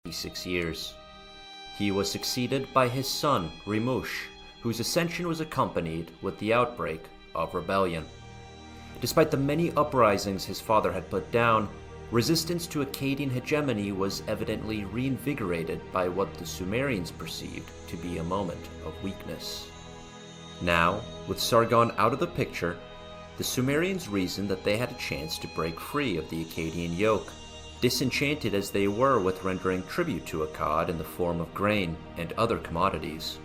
6 years. He was succeeded by his son, Rimush, whose ascension was accompanied with the outbreak of rebellion. Despite the many uprisings his father had put down, resistance to Akkadian hegemony was evidently reinvigorated by what the Sumerians perceived to be a moment of weakness. Now, with Sargon out of the picture, the Sumerians reasoned that they had a chance to break free of the Akkadian yoke, disenchanted as they were with rendering tribute to Akkad in the form of grain and other commodities.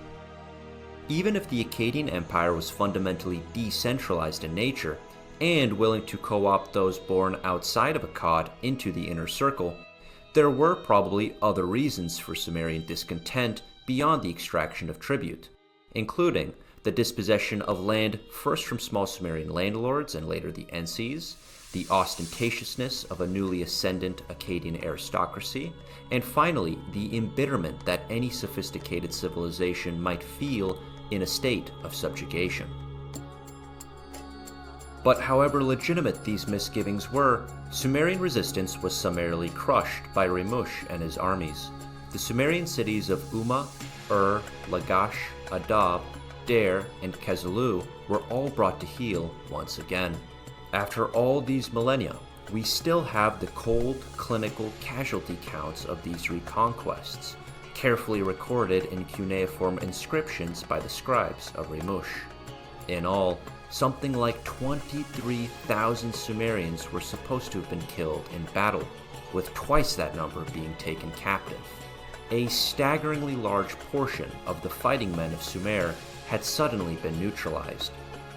Even if the Akkadian Empire was fundamentally decentralized in nature, and willing to co-opt those born outside of Akkad into the inner circle, there were probably other reasons for Sumerian discontent beyond the extraction of tribute, including the dispossession of land first from small Sumerian landlords and later the Ensees, the ostentatiousness of a newly ascendant Akkadian aristocracy, and finally the embitterment that any sophisticated civilization might feel in a state of subjugation. But however legitimate these misgivings were, Sumerian resistance was summarily crushed by Rimush and his armies. The Sumerian cities of Umma, Lagash, Adab, Dare, and Kezulu were all brought to heel once again. After all these millennia, we still have the cold, clinical casualty counts of these reconquests, carefully recorded in cuneiform inscriptions by the scribes of Rimush. In all, something like 23,000 Sumerians were supposed to have been killed in battle, with twice that number being taken captive. A staggeringly large portion of the fighting men of Sumer had suddenly been neutralized,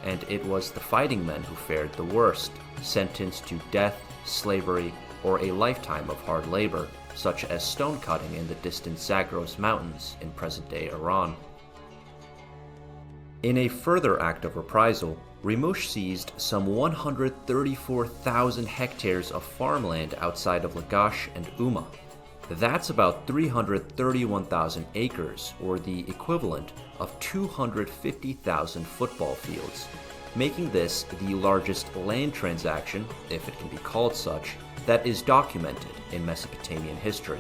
and it was the fighting men who fared the worst, sentenced to death, slavery, or a lifetime of hard labor, such as stone cutting in the distant Zagros Mountains in present-day Iran. In a further act of reprisal, Rimush seized some 134,000 hectares of farmland outside of Lagash and Umma. That's about 331,000 acres, or the equivalent of 250,000 football fields, making this the largest land transaction, if it can be called such, that is documented in Mesopotamian history.